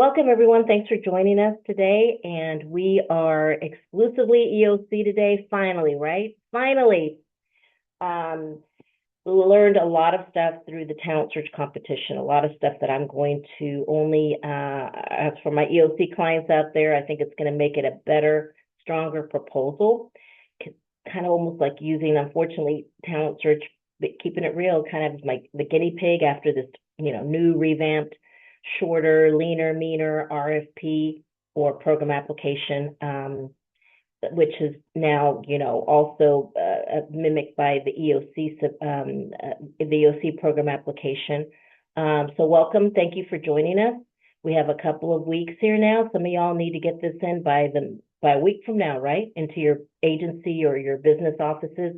Welcome, everyone. Thanks for joining us today. And we are exclusively EOC today, finally, right? Finally. Um, we learned a lot of stuff through the talent search competition, a lot of stuff that I'm going to only, as for my EOC clients out there, I think it's going to make it a better, stronger proposal. Kind of almost like using, unfortunately, talent search, but keeping it real, kind of like the guinea pig after this, new revamped shorter, leaner, meaner RFP or program application, which is now, also mimicked by the EOC program application. So welcome. Thank you for joining us. We have a couple of weeks here now. Some of y'all need to get this in by a week from now, right? Into your agency or your business offices,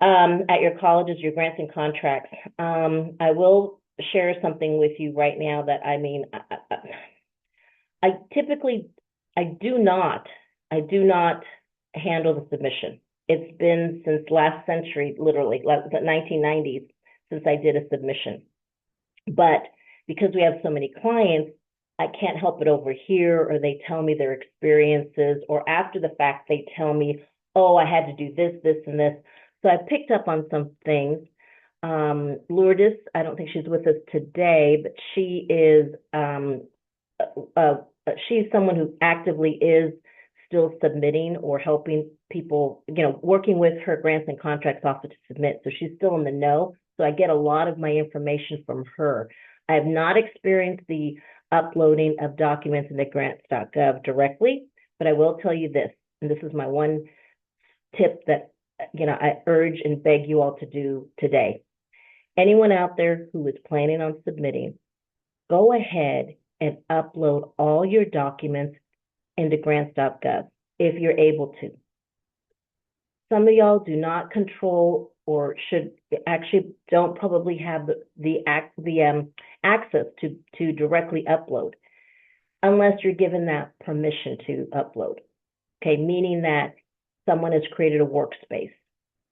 at your colleges, your grants and contracts. I will share something with you right now that I typically do not handle the submission. It's been since last century, literally, the 1990s, since I did a submission. But because we have so many clients, I can't help but overhear, or they tell me their experiences, or after the fact, they tell me, oh, I had to do this, this, and this. So I picked up on some things. Lourdes, I don't think she's with us today, but she is she's someone who actively is still submitting or helping people, working with her grants and contracts office to submit. So she's still in the know. So I get a lot of my information from her. I have not experienced the uploading of documents into grants.gov directly, but I will tell you this, and this is my one tip that I urge and beg you all to do today. Anyone out there who is planning on submitting, go ahead and upload all your documents into grants.gov if you're able to. Some of y'all do not control or don't probably have the access to directly upload unless you're given that permission to upload. Okay, meaning that someone has created a workspace.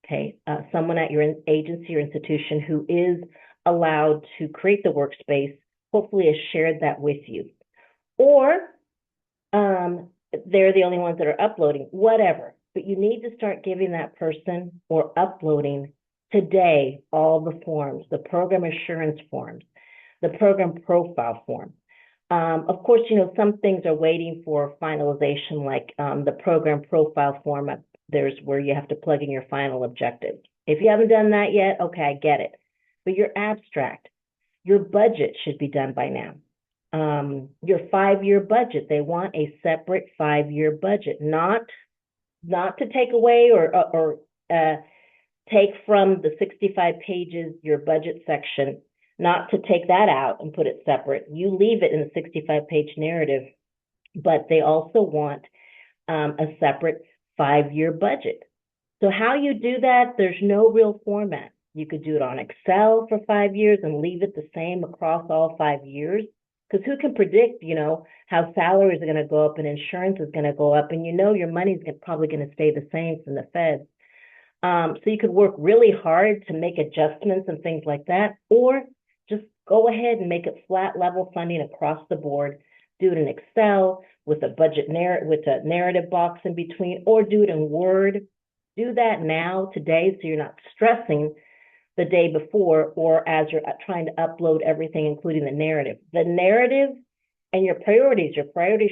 Okay, someone at your agency or institution who is allowed to create the workspace hopefully has shared that with you. Or they're the only ones that are uploading, whatever. But you need to start giving that person or uploading today all the forms, the program assurance forms, the program profile form. Of course, some things are waiting for finalization, like the program profile form. There's where you have to plug in your final objective. If you haven't done that yet, okay, I get it. But your abstract, your budget should be done by now. Your 5-year budget, they want a separate 5-year budget, not to take away or take from the 65 pages, your budget section, not to take that out and put it separate. You leave it in the 65-page narrative, but they also want a separate 5-year budget. So how you do that, there's no real format. You could do it on Excel for 5 years and leave it the same across all 5 years. Because who can predict, how salaries are going to go up and insurance is going to go up, and your money's probably going to stay the same from the feds. So you could work really hard to make adjustments and things like that, or just go ahead and make it flat level funding across the board. Do it in Excel with a budget with a narrative box in between, or do it in Word. Do that now, today, so you're not stressing the day before or as you're trying to upload everything, including the narrative. The narrative and your priorities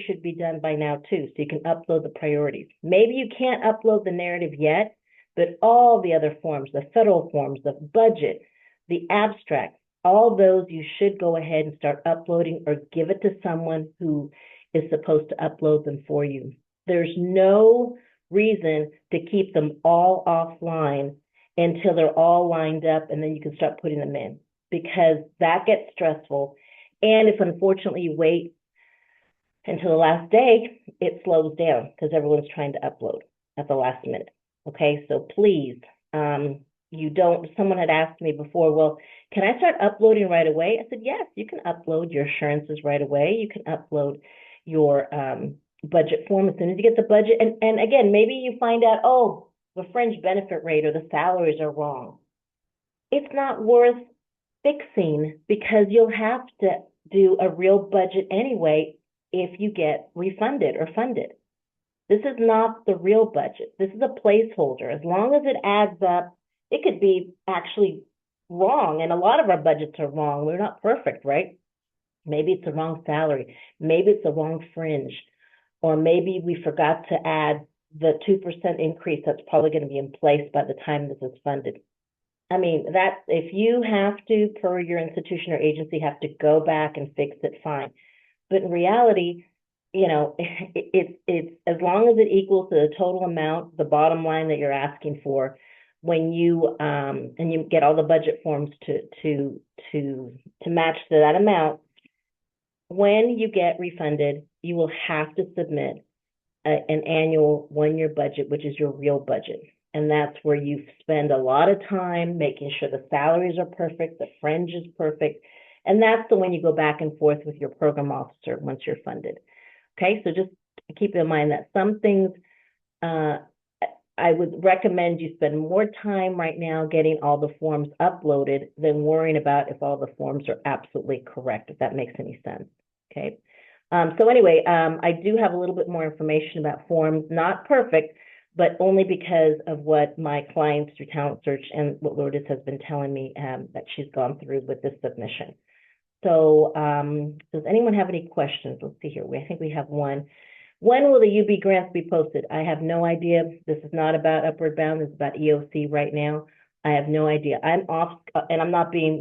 should be done by now too, so you can upload the priorities. Maybe you can't upload the narrative yet, but all the other forms, the federal forms, the budget, the abstract, all those you should go ahead and start uploading or give it to someone who is supposed to upload them for you. There's no reason to keep them all offline until they're all lined up, and then you can start putting them in, because that gets stressful. And if unfortunately you wait until the last day, it slows down because everyone's trying to upload at the last minute. Okay, so please, someone had asked me before, well, can I start uploading right away? I said, yes, you can upload your assurances right away. You can upload your budget form as soon as you get the budget. And again, maybe you find out, oh, the fringe benefit rate or the salaries are wrong. It's not worth fixing, because you'll have to do a real budget anyway if you get refunded or funded. This is not the real budget. This is a placeholder. As long as it adds up, it could be actually wrong. And a lot of our budgets are wrong. We're not perfect, right? Maybe it's the wrong salary. Maybe it's the wrong fringe. Or maybe we forgot to add the 2% increase that's probably going to be in place by the time this is funded. I mean, that if you have to, per your institution or agency, have to go back and fix it, fine. But in reality, it's as long as it equals the total amount, the bottom line that you're asking for, when you and you get all the budget forms to match to that amount, when you get refunded, you will have to submit an annual 1-year budget, which is your real budget. And that's where you spend a lot of time making sure the salaries are perfect, the fringe is perfect. And that's the one you go back and forth with your program officer once you're funded. Okay, so just keep in mind that some things I would recommend you spend more time right now getting all the forms uploaded than worrying about if all the forms are absolutely correct, if that makes any sense. Okay. So anyway, I do have a little bit more information about forms, not perfect, but only because of what my clients through Talent Search and what Lourdes has been telling me that she's gone through with this submission. So does anyone have any questions? Let's see here. I think we have one. When will the UB grants be posted? I have no idea. This is not about Upward Bound. This is about EOC right now. I have no idea. I'm off, and I'm not being,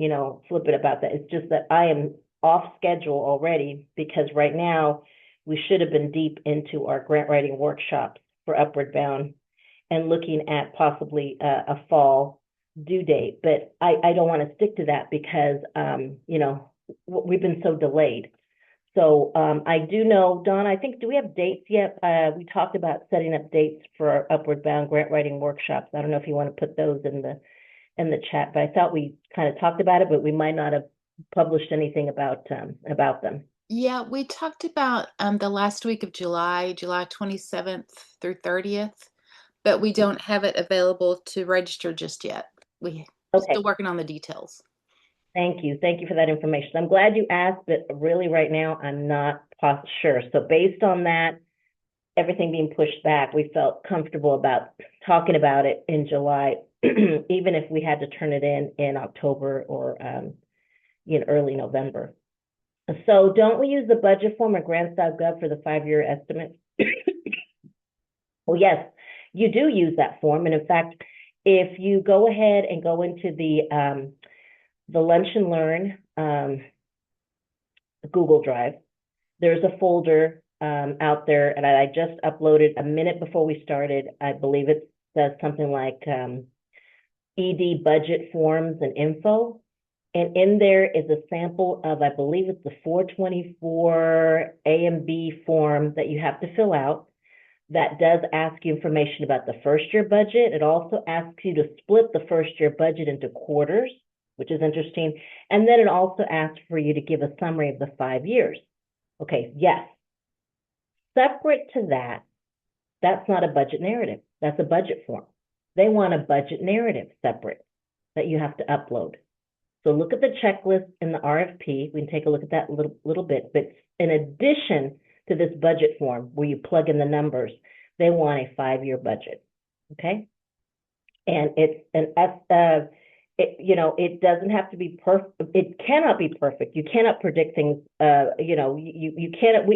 flippant about that. It's just that I am off schedule already because right now we should have been deep into our grant writing workshops for Upward Bound and looking at possibly a fall due date. But I don't want to stick to that because, we've been so delayed. So I do know, Dawn, I think, do we have dates yet? We talked about setting up dates for our Upward Bound grant writing workshops. I don't know if you want to put those in the chat, but I thought we kind of talked about it, but we might not have published anything about them. Yeah, we talked about the last week of July 27th through 30th, but we don't have it available to register just yet. We're still working on the details. Thank you. Thank you for that information. I'm glad you asked, but really right now I'm not sure. So based on that, everything being pushed back, we felt comfortable about talking about it in July, even if we had to turn it in October or early November. So don't we use the budget form or grants.gov for the 5-year estimate? Well, yes, you do use that form. And in fact, if you go ahead and go into the Lunch and Learn Google Drive, there's a folder out there, and I just uploaded a minute before we started. I believe it says something like ED budget forms and info. And in there is a sample of, I believe it's the 424 A and B form that you have to fill out. That does ask you information about the first year budget. It also asks you to split the first year budget into quarters, which is interesting. And then it also asks for you to give a summary of the 5 years. Okay, yes. Separate to that, that's not a budget narrative. That's a budget form. They want a budget narrative separate that you have to upload. So look at the checklist in the RFP. We can take a look at that a little bit. But in addition to this budget form where you plug in the numbers, they want a 5-year budget. Okay? And it doesn't have to be perfect. It cannot be perfect. You cannot predict things. You cannot.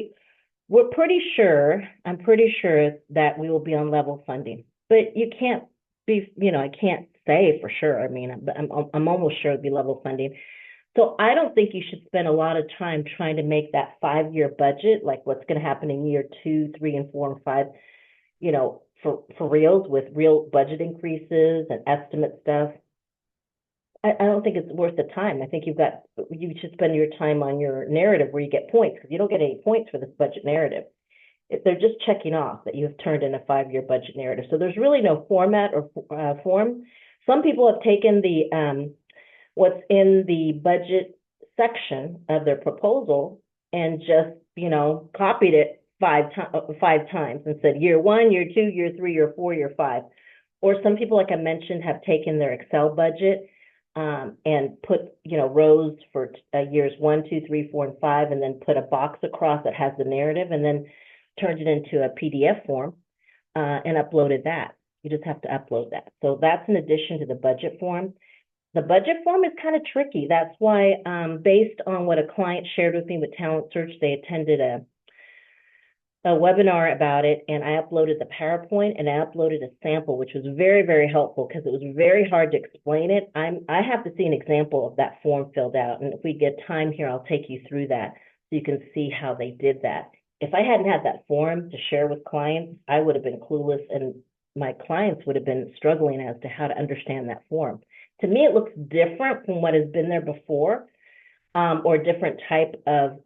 We're pretty sure. I'm pretty sure that we will be on level funding, but you can't be. I can't say for sure. I mean, I'm almost sure it'll be level funding. So I don't think you should spend a lot of time trying to make that 5-year budget, like what's going to happen in year 2, 3, and 4, and 5. For reals with real budget increases and estimate stuff. I don't think it's worth the time. I think you should spend your time on your narrative where you get points, because you don't get any points for this budget narrative. They're just checking off that you have turned in a 5-year budget narrative. So there's really no format or form. Some people have taken the what's in the budget section of their proposal and just copied it five times and said year 1, year 2, year 3, year 4, year 5. Or some people, like I mentioned, have taken their Excel budget, and put, rows for years 1, 2, 3, 4, and 5, and then put a box across that has the narrative, and then turned it into a PDF form and uploaded that. You just have to upload that. So that's in addition to the budget form. The budget form is kind of tricky. That's why, based on what a client shared with me with Talent Search, they attended a webinar about it, and I uploaded the PowerPoint and I uploaded a sample, which was very, very helpful because it was very hard to explain it. I have to see an example of that form filled out, and if we get time here, I'll take you through that so you can see how they did that. If I hadn't had that form to share with clients, I would have been clueless, and my clients would have been struggling as to how to understand that form. To me, it looks different from what has been there before, or a different type of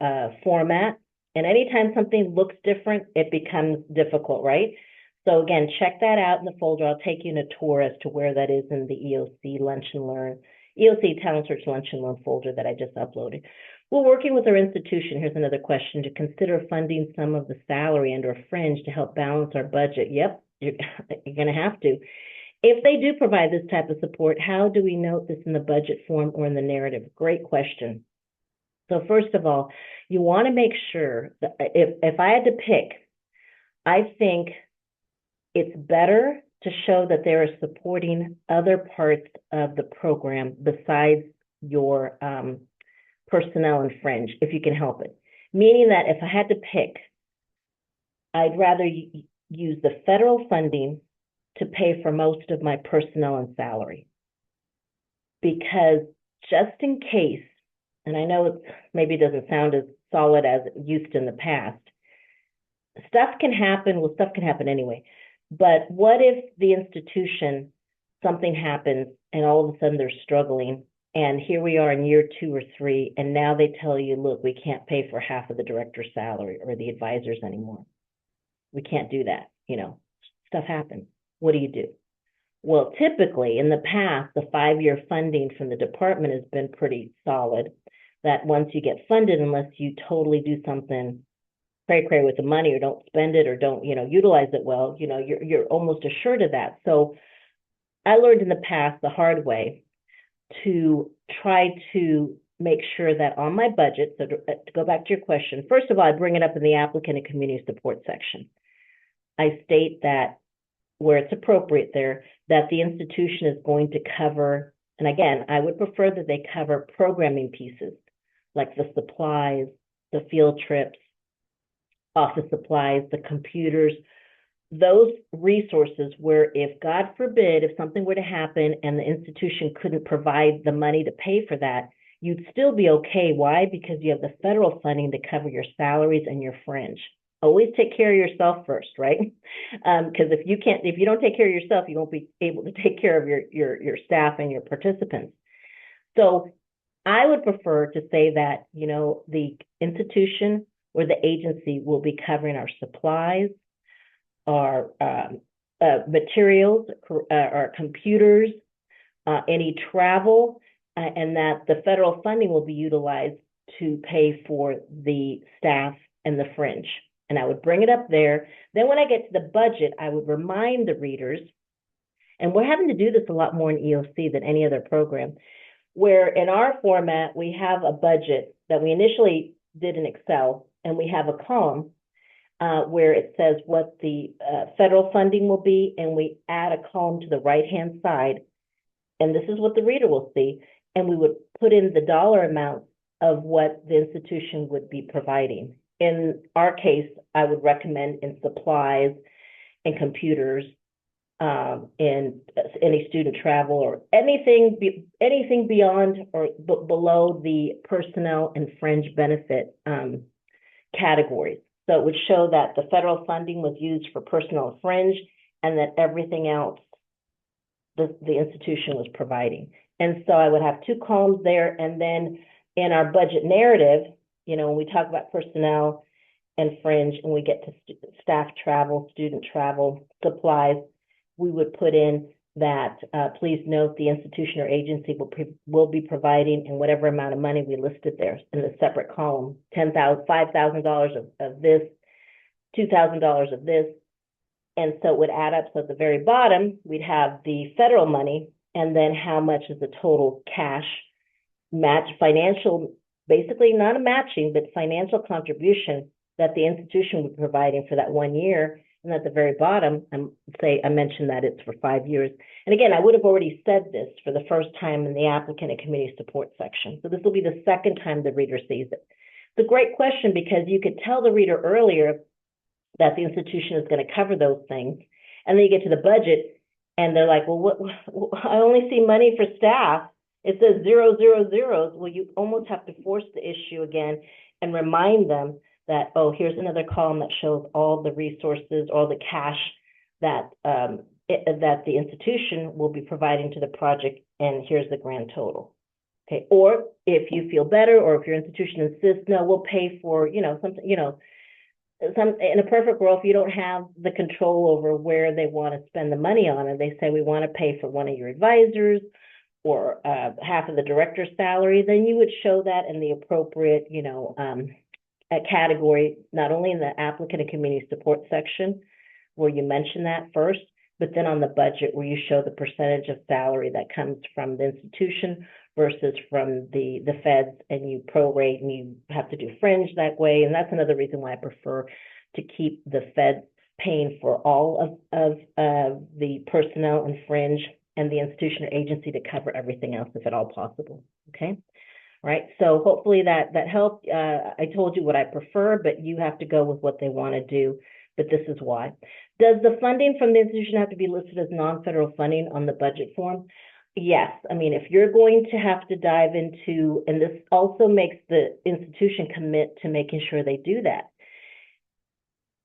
format. And anytime something looks different, it becomes difficult, right? So again, check that out in the folder. I'll take you on a tour as to where that is in the EOC Lunch and Learn, EOC Talent Search Lunch and Learn folder that I just uploaded. We're working with our institution. Here's another question: to consider funding some of the salary and or fringe to help balance our budget. Yep, you're going to have to. If they do provide this type of support, how do we note this in the budget form or in the narrative? Great question. So first of all, you want to make sure that if I had to pick, I think it's better to show that they are supporting other parts of the program besides your personnel and fringe, if you can help it. Meaning that if I had to pick, I'd rather use the federal funding to pay for most of my personnel and salary. Because just in case, and I know it maybe doesn't sound as solid as it used to in the past, stuff can happen. Well, stuff can happen anyway. But what if the institution, something happens and all of a sudden they're struggling, and here we are in year 2 or 3, and now they tell you, look, we can't pay for half of the director's salary or the advisors anymore. We can't do that. Stuff happens. What do you do? Well, typically in the past, the 5-year funding from the department has been pretty solid, that once you get funded, unless you totally do something cray-cray with the money or don't spend it or don't, utilize it well, you're almost assured of that. So I learned in the past the hard way to try to make sure that on my budget, so to go back to your question, first of all, I bring it up in the applicant and community support section. I state that where it's appropriate there, that the institution is going to cover, and again, I would prefer that they cover programming pieces, like the supplies, the field trips, office supplies, the computers, those resources where if, God forbid, if something were to happen and the institution couldn't provide the money to pay for that, you'd still be okay. Why? Because you have the federal funding to cover your salaries and your fringe. Always take care of yourself first, right? Because if you don't take care of yourself, you won't be able to take care of your staff and your participants. So I would prefer to say that, the institution or the agency will be covering our supplies, our materials, our computers, any travel, and that the federal funding will be utilized to pay for the staff and the fringe. And I would bring it up there. Then when I get to the budget, I would remind the readers, and we're having to do this a lot more in EOC than any other program, where in our format, we have a budget that we initially did in Excel, and we have a column where it says what the federal funding will be, and we add a column to the right-hand side, and this is what the reader will see, and we would put in the dollar amount of what the institution would be providing. In our case, I would recommend in supplies and computers, in any student travel or anything beyond or below the personnel and fringe benefit categories. So it would show that the federal funding was used for personnel and fringe, and that everything else the institution was providing. And so I would have 2 columns there, and then in our budget narrative, when we talk about personnel and fringe and we get to staff travel, student travel, supplies, we would put in that please note the institution or agency will be providing, and whatever amount of money we listed there in a separate column, $10,000, $5,000 of this, $2,000 of this. And so it would add up. So at the very bottom, we'd have the federal money, and then how much is the total cash match, financial, basically not a matching, but financial contribution that the institution would be providing for that 1 year. And at the very bottom, I mentioned that it's for 5 years. And again, I would have already said this for the first time in the applicant and community support section. So this will be the second time the reader sees it. It's a great question because you could tell the reader earlier that the institution is going to cover those things. And then you get to the budget and they're like, well, what, I only see money for staff. It says 0, 0, 0. Well, you almost have to force the issue again and remind them that, oh, here's another column that shows all the resources, all the cash that that the institution will be providing to the project, and here's the grand total. Okay, or if you feel better, or if your institution insists, no, we'll pay for, something, in a perfect world, if you don't have the control over where they want to spend the money on, and they say, we want to pay for one of your advisors or half of the director's salary, then you would show that in the appropriate, category, not only in the applicant and community support section, where you mention that first, but then on the budget where you show the percentage of salary that comes from the institution versus from the feds, and you prorate, and you have to do fringe that way. And that's another reason why I prefer to keep the feds paying for all of the personnel and fringe, and the institution or agency to cover everything else if at all possible. Okay. Right. So hopefully that helped. I told you what I prefer, but you have to go with what they want to do. But this is why. Does the funding from the institution have to be listed as non-federal funding on the budget form? Yes. I mean, if you're going to have to dive into, and this also makes the institution commit to making sure they do that.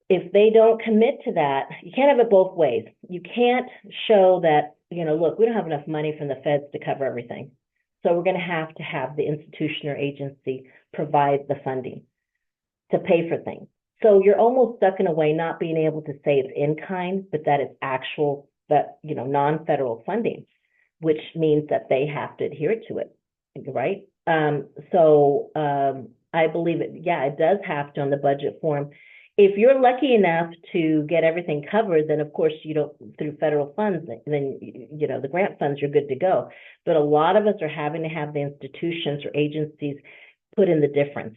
If they don't commit to that, you can't have it both ways. You can't show that, look, we don't have enough money from the feds to cover everything. So we're going to have the institution or agency provide the funding to pay for things. So you're almost stuck in a way not being able to say it's in kind, but that it's actual, non-federal funding, which means that they have to adhere to it, right? I believe it does have to on the budget form. If you're lucky enough to get everything covered, then of course you don't, through federal funds, then the grant funds, you're good to go. But a lot of us are having to have the institutions or agencies put in the difference,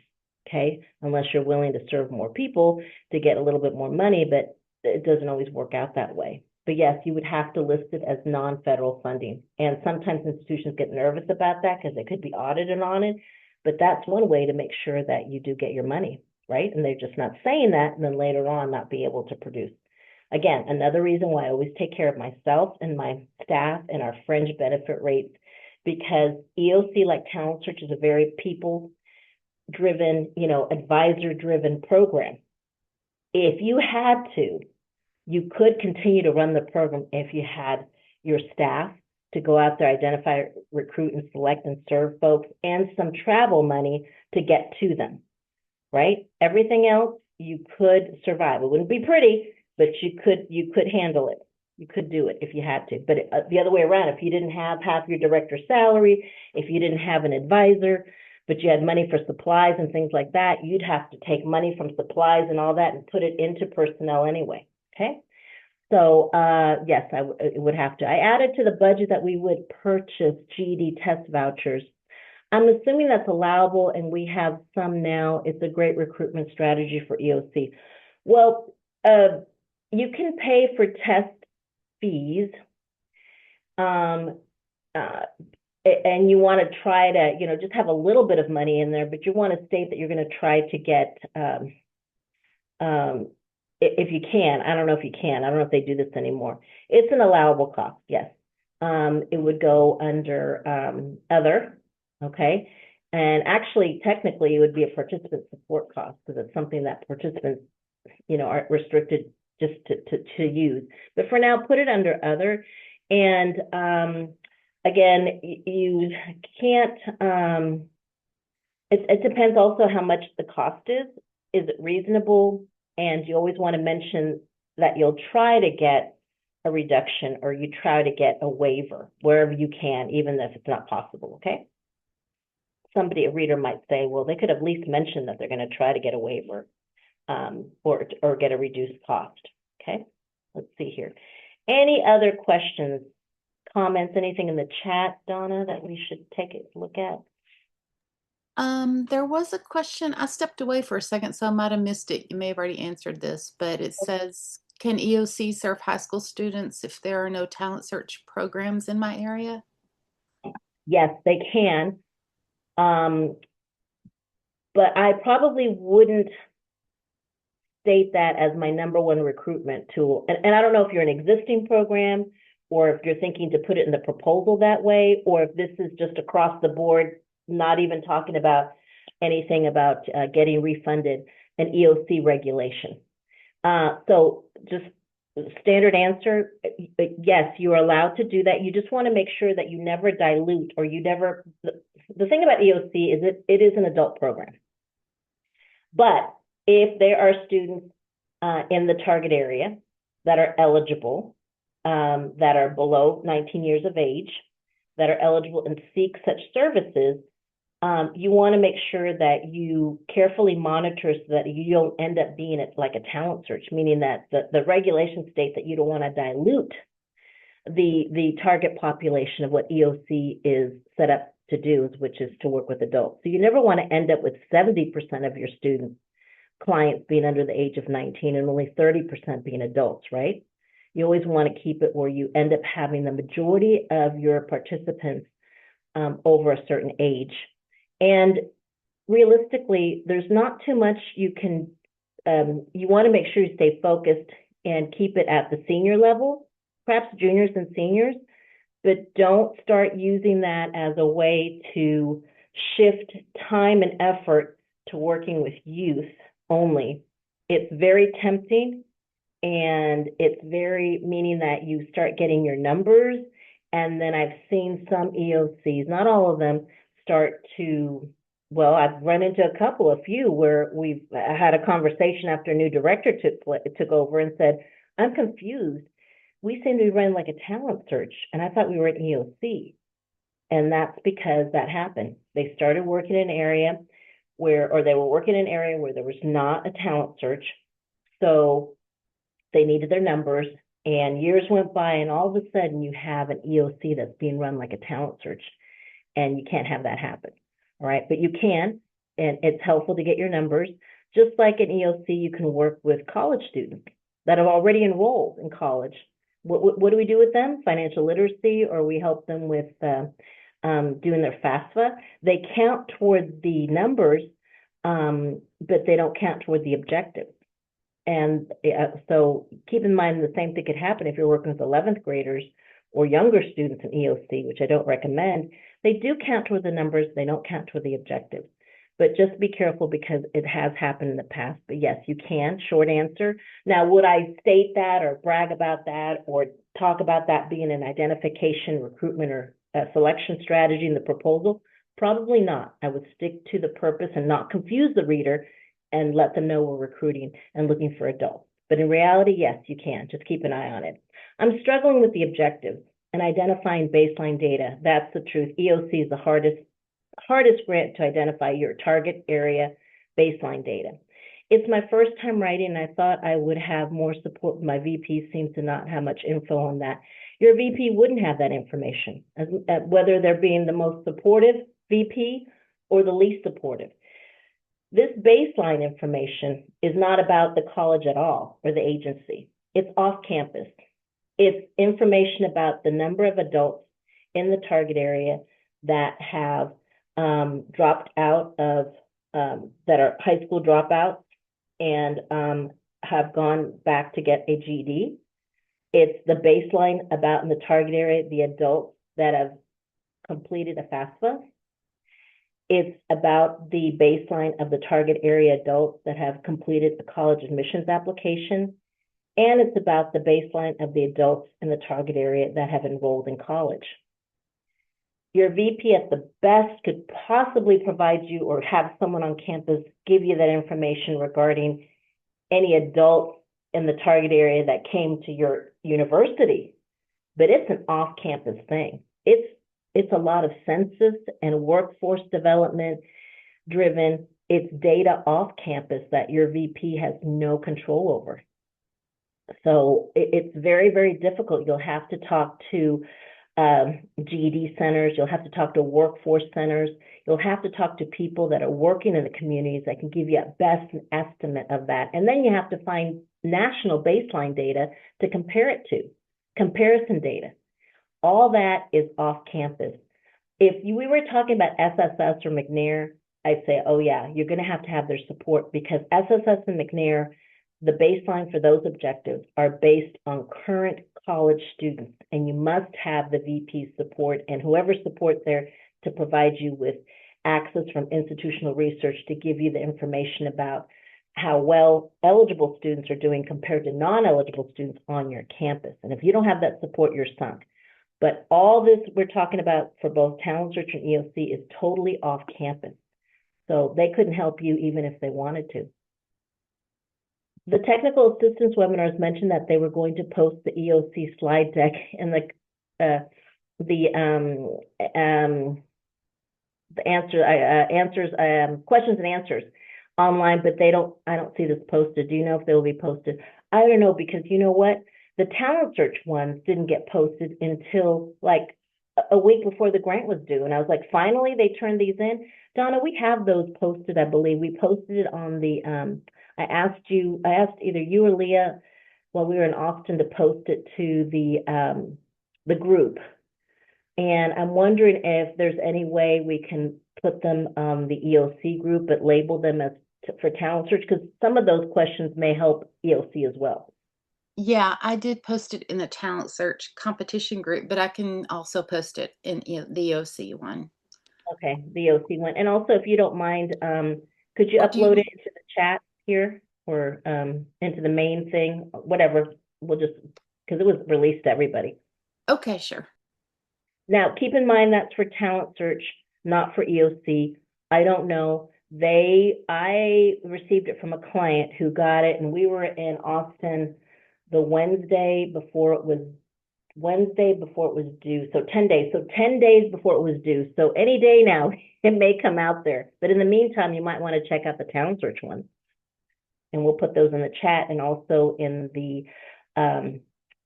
okay? Unless you're willing to serve more people to get a little bit more money, but it doesn't always work out that way. But yes, you would have to list it as non-federal funding. And sometimes institutions get nervous about that because they could be audited on it. But that's one way to make sure that you do get your money, right? And they're just not saying that, and then later on not be able to produce. Again, another reason why I always take care of myself and my staff and our fringe benefit rates, because EOC, like Talent Search, is a very people-driven, advisor-driven program. If you had to, you could continue to run the program if you had your staff to go out there, identify, recruit, and select and serve folks, and some travel money to get to them. Right? Everything else you could survive. It wouldn't be pretty, but you could handle it. You could do it if you had to. But the other way around, if you didn't have half your director's salary, if you didn't have an advisor, but you had money for supplies and things like that, you'd have to take money from supplies and all that and put it into personnel anyway. Okay. So yes, it would have to. I added to the budget that we would purchase GED test vouchers. I'm assuming that's allowable, and we have some now. It's a great recruitment strategy for EOC. Well, you can pay for test fees, and you want to try to, just have a little bit of money in there, but you want to state that you're going to try to get, if you can. I don't know if you can. I don't know if they do this anymore. It's an allowable cost, yes. It would go under other. Okay. And actually, technically, it would be a participant support cost because it's something that participants, aren't restricted just to use. But for now, put it under other. And again, you can't, it depends also how much the cost is. Is it reasonable? And you always want to mention that you'll try to get a reduction, or you try to get a waiver wherever you can, even if it's not possible. Okay. A reader might say, well, they could at least mention that they're going to try to get a waiver or get a reduced cost. Okay, let's see here. Any other questions, comments, anything in the chat, Donna, that we should take a look at? There was a question. I stepped away for a second, so I might have missed it. You may have already answered this, but it says, can EOC serve high school students if there are no talent search programs in my area? Yes, they can. But I probably wouldn't state that as my number one recruitment tool. And I don't know if you're an existing program or if you're thinking to put it in the proposal that way, or if this is just across the board, not even talking about anything about getting refunded an EOC regulation. So just standard answer, yes, you are allowed to do that. You just want to make sure that you never dilute or you never, the thing about EOC is it is an adult program. But if there are students in the target area that are eligible, that are below 19 years of age, that are eligible and seek such services, you want to make sure that you carefully monitor so that you don't end up being like a talent search, meaning that the regulations state that you don't want to dilute the target population of what EOC is set up to do, which is to work with adults. So you never want to end up with 70% of your student clients being under the age of 19 and only 30% being adults, right? You always want to keep it where you end up having the majority of your participants over a certain age. And realistically, there's not too much you can, you want to make sure you stay focused and keep it at the senior level, perhaps juniors and seniors, but don't start using that as a way to shift time and effort to working with youth only. It's very tempting, and it's very meaning that you start getting your numbers. And then I've seen some EOCs, not all of them, start to, well, I've run into a few where we've had a conversation after a new director took over and said, I'm confused. We seem to be running like a talent search, and I thought we were at EOC. And that's because that happened. They started working in an area they were working in an area where there was not a talent search. So they needed their numbers, and years went by, and all of a sudden you have an EOC that's being run like a talent search, and you can't have that happen. All right, but you can, and it's helpful to get your numbers. Just like an EOC, you can work with college students that have already enrolled in college. What do we do with them? Financial literacy, or we help them with doing their FAFSA. They count toward the numbers, but they don't count toward the objectives. And so keep in mind the same thing could happen if you're working with 11th graders or younger students in EOC, which I don't recommend. They do count toward the numbers, they don't count toward the objectives. But just be careful because it has happened in the past. But yes, you can, short answer. Now, would I state that or brag about that or talk about that being an identification, recruitment, or selection strategy in the proposal? Probably not. I would stick to the purpose and not confuse the reader and let them know we're recruiting and looking for adults. But in reality, yes, you can. Just keep an eye on it. I'm struggling with the objectives and identifying baseline data. That's the truth. EOC is the hardest grant to identify your target area baseline data. It's my first time writing, and I thought I would have more support. My VP seems to not have much info on that. Your VP wouldn't have that information, whether they're being the most supportive VP or the least supportive. This baseline information is not about the college at all or the agency. It's off campus. It's information about the number of adults in the target area that have dropped out of, that are high school dropouts and have gone back to get a GED. It's the baseline about in the target area, the adults that have completed a FAFSA. It's about the baseline of the target area adults that have completed a college admissions application. And it's about the baseline of the adults in the target area that have enrolled in college. Your VP at the best could possibly provide you or have someone on campus give you that information regarding any adults in the target area that came to your university. But it's an off-campus thing. It's a lot of census and workforce development driven. It's data off campus that your VP has no control over. So it's very, very difficult. You'll have to talk to GED centers. You'll have to talk to workforce centers. You'll have to talk to people that are working in the communities that can give you a best estimate of that. And then you have to find national baseline data to compare it to, comparison data. All that is off campus. If we were talking about SSS or McNair, I'd say, oh yeah, you're going to have their support, because SSS and McNair, the baseline for those objectives are based on current college students, and you must have the VP support and whoever support there to provide you with access from institutional research to give you the information about how well eligible students are doing compared to non-eligible students on your campus. And if you don't have that support, you're sunk. But all this we're talking about for both Talent Search and EOC is totally off campus. So they couldn't help you even if they wanted to. The technical assistance webinars mentioned that they were going to post the EOC slide deck and questions and answers online, but I don't see this posted. Do you know if they will be posted? I don't know, because you know what? The Talent Search ones didn't get posted until like a week before the grant was due. And I was like, finally, they turned these in. Donna, we have those posted, I believe. We posted it on the, I asked either you or Leah while we were in Austin to post it to the group. And I'm wondering if there's any way we can put them on the EOC group, but label them as for Talent Search, because some of those questions may help EOC as well. Yeah, I did post it in the Talent Search competition group, but I can also post it in the EOC one. Okay, the EOC one. And also, if you don't mind, could you upload it into the chat here or into the main thing, whatever. We'll just, because it was released to everybody. Okay, sure. Now, keep in mind that's for Talent Search, not for EOC. I don't know. I received it from a client who got it, and we were in Austin the Wednesday before it was due. So 10 days. So 10 days before it was due. So any day now, it may come out there. But in the meantime, you might want to check out the Talent Search one. And we'll put those in the chat and also in the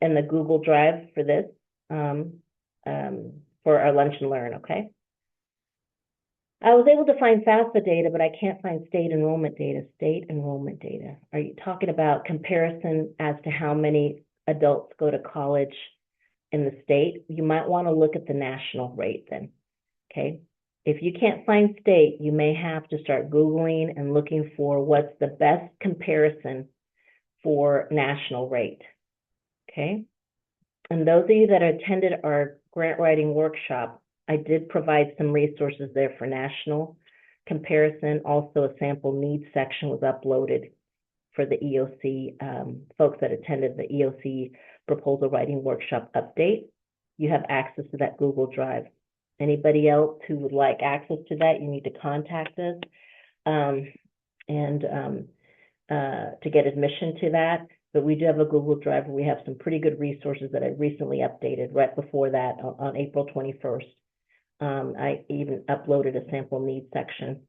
Google Drive for this, for our Lunch and Learn, okay? I was able to find FAFSA data, but I can't find state enrollment data. State enrollment data. Are you talking about comparison as to how many adults go to college in the state? You might want to look at the national rate then, okay? If you can't find state, you may have to start Googling and looking for what's the best comparison for national rate, okay? And those of you that attended our grant writing workshop, I did provide some resources there for national comparison. Also, a sample needs section was uploaded for the EOC folks that attended the EOC proposal writing workshop update. You have access to that Google Drive. Anybody else who would like access to that, you need to contact us to get admission to that. But we do have a Google Drive where we have some pretty good resources that I recently updated right before that on April 21st. I even uploaded a sample needs section,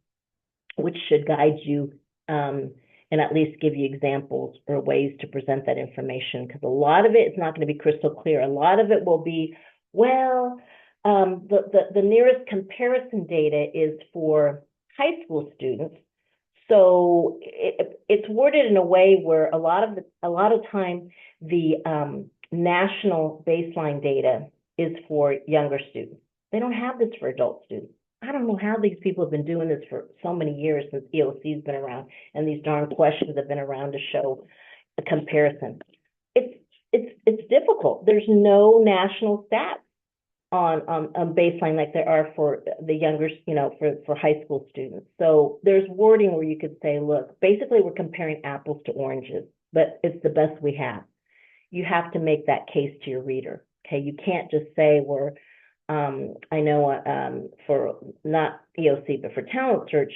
which should guide you and at least give you examples or ways to present that information, because a lot of it is not going to be crystal clear. A lot of it will be, well, the nearest comparison data is for high school students. So it's worded in a way where a lot of time the national baseline data is for younger students. They don't have this for adult students. I don't know how these people have been doing this for so many years since EOC's been around, and these darn questions have been around to show a comparison. It's difficult. There's no national stats on baseline like there are for the younger, for high school students. So there's wording where you could say, look, basically we're comparing apples to oranges, but it's the best we have. You have to make that case to your reader. Okay, you can't just say we're I know for not EOC, but for Talent Search,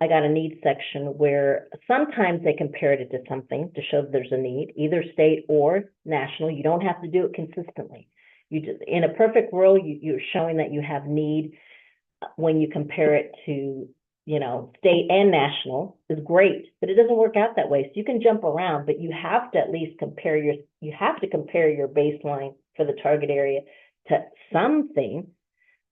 I got a needs section where sometimes they compared it to something to show there's a need, either state or national. You don't have to do it consistently. You just, in a perfect world, you're showing that you have need when you compare it to, state and national is great, but it doesn't work out that way. So you can jump around, but you have to at least compare your baseline for the target area to something.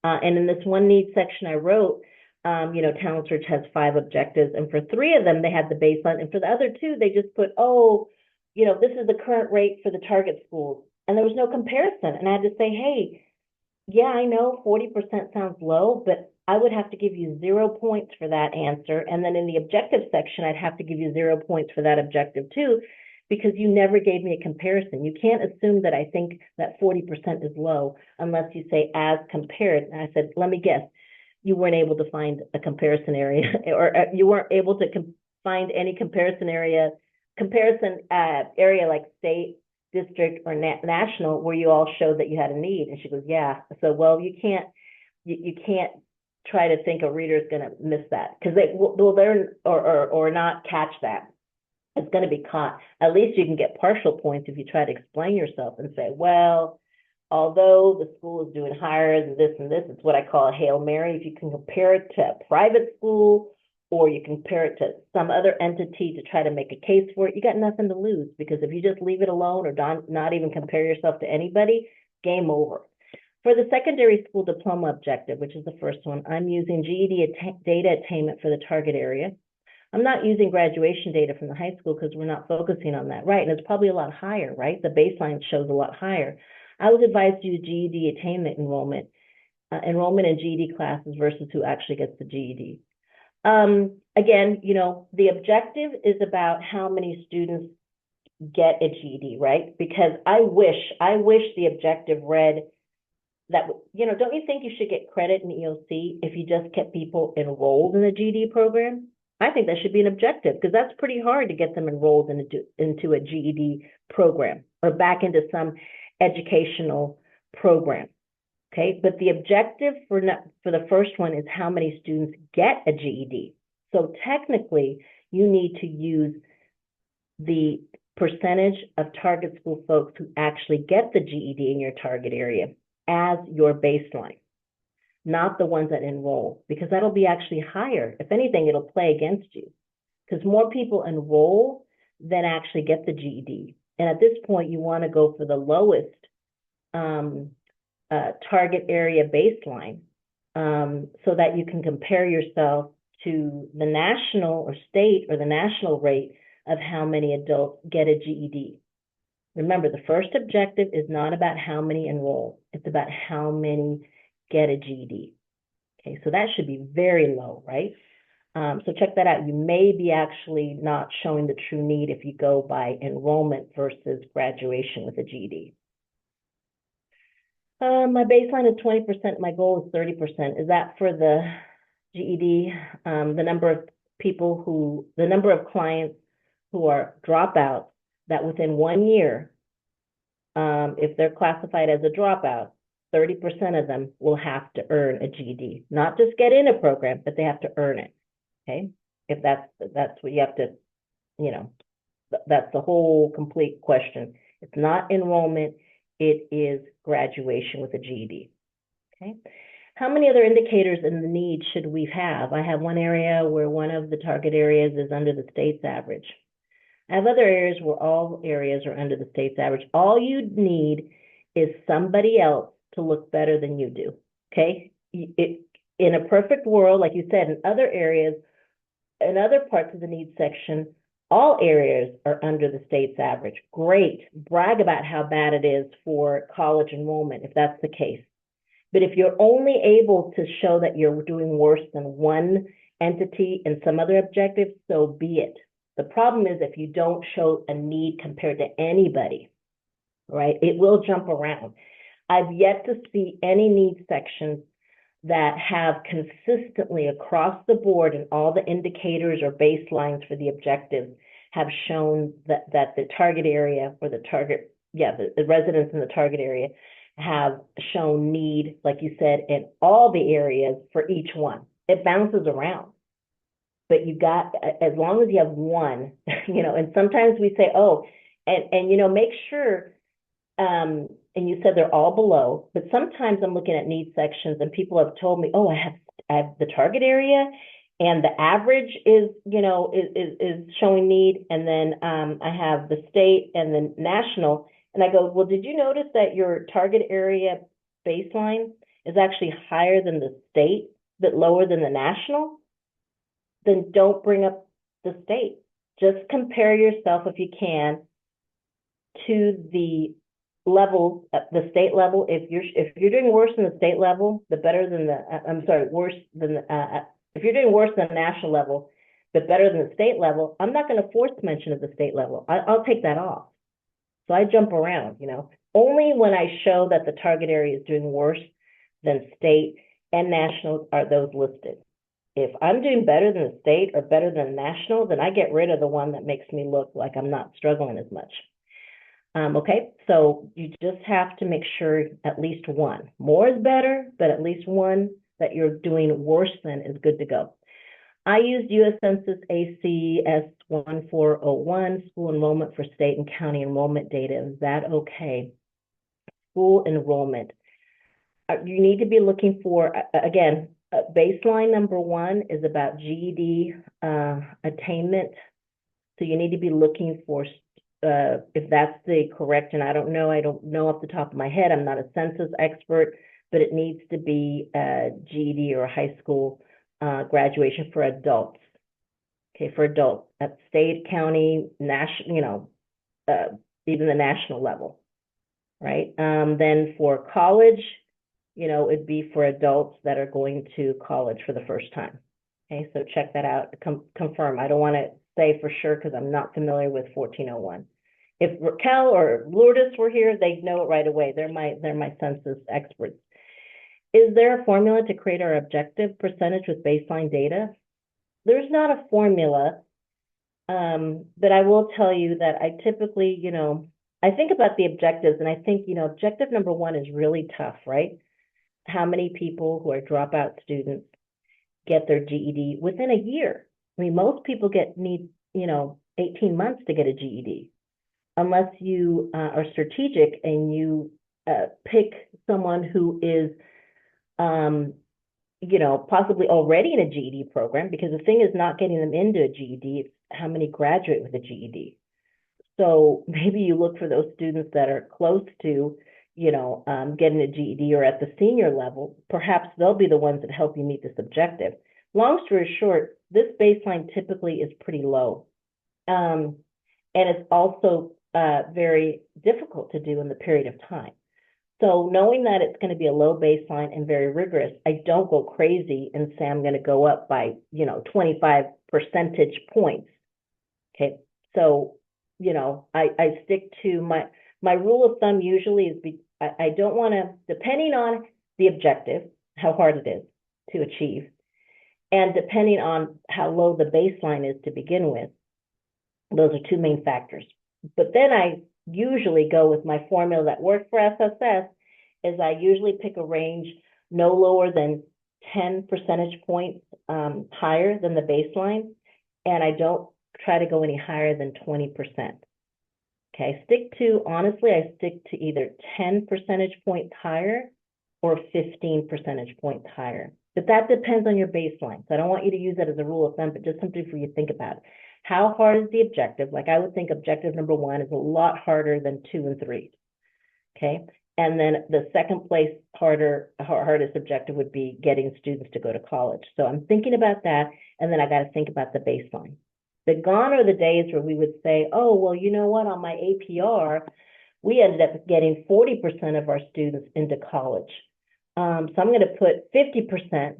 And in this one need section I wrote, Talent Search has 5 objectives, and for 3 of them, they had the baseline, and for the other 2, they just put, this is the current rate for the target schools, and there was no comparison. And I had to say, hey, yeah, I know 40% sounds low, but I would have to give you 0 points for that answer. And then in the objective section, I'd have to give you 0 points for that objective too, because you never gave me a comparison. You can't assume that I think that 40% is low unless you say as compared. And I said, let me guess, you weren't able to find a comparison area, or you weren't able to find any comparison area like state, district, or national where you all showed that you had a need. And she goes, yeah. So, well, you can't try to think a reader is going to miss that, because they will learn or not catch that. It's going to be caught. At least you can get partial points if you try to explain yourself and say, well, although the school is doing higher than this and this, it's what I call a Hail Mary. If you can compare it to a private school, or you compare it to some other entity to try to make a case for it, you got nothing to lose, because if you just leave it alone or not even compare yourself to anybody, game over. For the secondary school diploma objective, which is the first one, I'm using GED data attainment for the target area. I'm not using graduation data from the high school because we're not focusing on that, right? And it's probably a lot higher, right? The baseline shows a lot higher. I was advised to use GED attainment enrollment in GED classes versus who actually gets the GED. Again, the objective is about how many students get a GED, right? Because I wish the objective read that, don't you think you should get credit in EOC if you just kept people enrolled in the GED program? I think that should be an objective, because that's pretty hard to get them enrolled into a GED program or back into some educational program. Okay, but the objective for the first one is how many students get a GED. So technically, you need to use the percentage of target school folks who actually get the GED in your target area as your baseline, not the ones that enroll, because that'll be actually higher. If anything, it'll play against you, because more people enroll than actually get the GED. And at this point, you want to go for the lowest target area baseline, so that you can compare yourself to the national or state or the national rate of how many adults get a GED. Remember, the first objective is not about how many enroll. It's about how many get a GED. Okay, so that should be very low, right? So check that out. You may be actually not showing the true need if you go by enrollment versus graduation with a GED. My baseline is 20%. My goal is 30%. Is that for the GED? The number of clients who are dropouts that within 1 year, if they're classified as a dropout, 30% of them will have to earn a GED. Not just get in a program, but they have to earn it. Okay? If that's what you have to, that's the whole complete question. It's not enrollment, it is graduation with a GED. Okay? How many other indicators in the need should we have? I have one area where one of the target areas is under the state's average. I have other areas where all areas are under the state's average. All you need is somebody else to look better than you do, okay? In a perfect world, like you said, in other areas, in other parts of the needs section, all areas are under the state's average. Great. Brag about how bad it is for college enrollment, if that's the case. But if you're only able to show that you're doing worse than one entity in some other objective, so be it. The problem is if you don't show a need compared to anybody, right, it will jump around. I've yet to see any need sections that have consistently across the board and all the indicators or baselines for the objectives have shown that the target area or the residents in the target area have shown need, like you said, in all the areas for each one. It bounces around. But you got, as long as you have one, and sometimes we say, make sure, and you said they're all below, but sometimes I'm looking at need sections and people have told me, I have the target area and the average is showing need. And then I have the state and the national. And I go, well, did you notice that your target area baseline is actually higher than the state, but lower than the national, then don't bring up the state. Just compare yourself, if you can, to the level at the state level. If you're doing worse than the state level, the better than the worse than the, if you're doing worse than the national level, but better than the state level, I'm not going to force mention of the state level. I'll take that off. So I jump around, only when I show that the target area is doing worse than state and national are those listed. If I'm doing better than the state or better than national, then I get rid of the one that makes me look like I'm not struggling as much. Okay, so you just have to make sure at least one. More is better, but at least one that you're doing worse than is good to go. I used U.S. Census ACS 1401, school enrollment for state and county enrollment data. Is that okay? School enrollment. You need to be looking for, again, baseline number one is about GED attainment. So you need to be looking for, if that's the correct, and I don't know off the top of my head, I'm not a census expert, but it needs to be GED or high school graduation for adults. Okay, for adults at state, county, national, even the national level, right? Then for college, it'd be for adults that are going to college for the first time. Okay, so check that out, confirm. I don't want to say for sure because I'm not familiar with 1401. If Raquel or Lourdes were here, they'd know it right away. They're my census experts. Is there a formula to create our objective percentage with baseline data? There's not a formula, but I will tell you that I typically, I think about the objectives, and I think, objective number one is really tough, right? How many people who are dropout students get their GED within a year? I mean, most people need 18 months to get a GED, unless you are strategic and you pick someone who is possibly already in a GED program, because the thing is not getting them into a GED, it's how many graduate with a GED. So maybe you look for those students that are close to, getting a GED or at the senior level. Perhaps they'll be the ones that help you meet this objective. Long story short, this baseline typically is pretty low. And it's also very difficult to do in the period of time. So knowing that it's going to be a low baseline and very rigorous, I don't go crazy and say I'm going to go up by, 25 percentage points. Okay. So, I stick to my rule of thumb usually is I don't want to, depending on the objective, how hard it is to achieve, and depending on how low the baseline is to begin with, those are two main factors. But then I usually go with my formula that worked for SSS, is I usually pick a range no lower than 10 percentage points higher than the baseline, and I don't try to go any higher than 20%. Okay, honestly, I stick to either 10 percentage points higher or 15 percentage points higher. But that depends on your baseline. So I don't want you to use that as a rule of thumb, but just something for you to think about. How hard is the objective? Like I would think objective number one is a lot harder than 2 and 3. Okay. And then the second place hardest objective would be getting students to go to college. So I'm thinking about that. And then I got to think about the baseline. But gone are the days where we would say, oh, well, you know what, on my APR, we ended up getting 40% of our students into college. So I'm going to put 50%,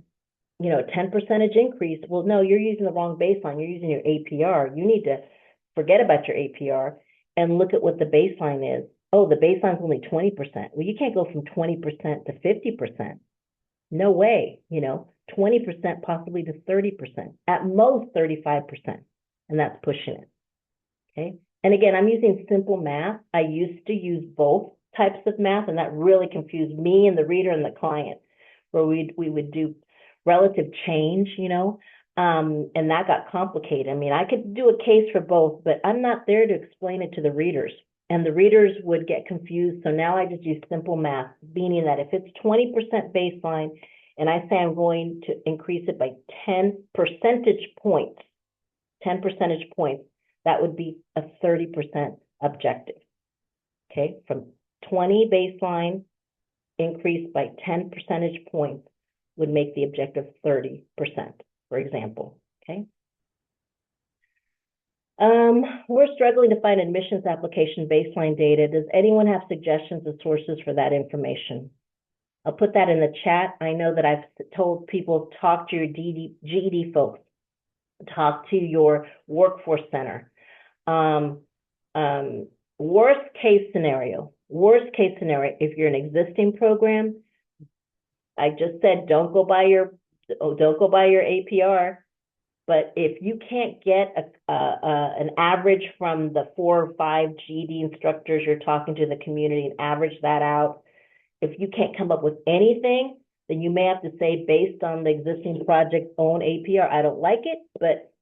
10 percentage increase. Well, no, you're using the wrong baseline. You're using your APR. You need to forget about your APR and look at what the baseline is. Oh, the baseline is only 20%. Well, you can't go from 20% to 50%. No way, 20% possibly to 30%, at most 35%. And that's pushing it. Okay. And again, I'm using simple math. I used to use both types of math, and that really confused me and the reader and the client, where we would do relative change, and that got complicated. I mean, I could do a case for both, but I'm not there to explain it to the readers, and the readers would get confused. So now I just use simple math, meaning that if it's 20% baseline and I say I'm going to increase it by 10 percentage points, that would be a 30% objective. Okay, from 20 baseline increased by 10 percentage points would make the objective 30%, for example, okay? We're struggling to find admissions application baseline data. Does anyone have suggestions of sources for that information? I'll put that in the chat. I know that I've told people, talk to your GED folks, talk to your workforce center. Worst case scenario, if you're an existing program, I just said, don't go by your APR. But if you can't get an average from the 4 or 5 GED instructors you're talking to in the community and average that out, if you can't come up with anything, then you may have to say, based on the existing project's own APR, I don't like it, but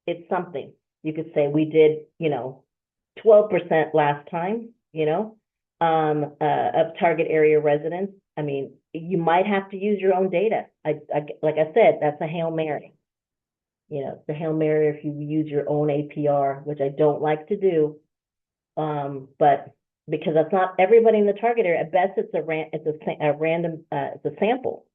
it's something. You could say we did, 12% last time, of target area residents. I mean, you might have to use your own data. Like I said, that's a Hail Mary. The Hail Mary if you use your own APR, which I don't like to do. But because that's not everybody in the target area, at best it's a random, it's a sample,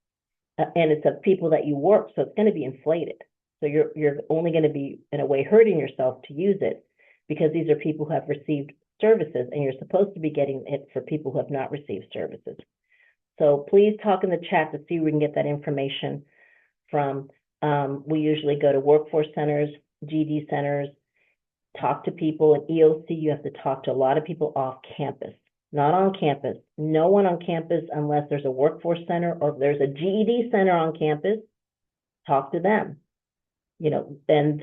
and it's of people that you work, so it's going to be inflated. So you're only going to be, in a way, hurting yourself to use it, because these are people who have received services, and you're supposed to be getting it for people who have not received services. So please talk in the chat to see where we can get that information from. We usually go to workforce centers, GD centers, talk to people. In EOC, you have to talk to a lot of people off campus, not on campus. No one on campus unless there's a workforce center or if there's a GED center on campus. Talk to them, and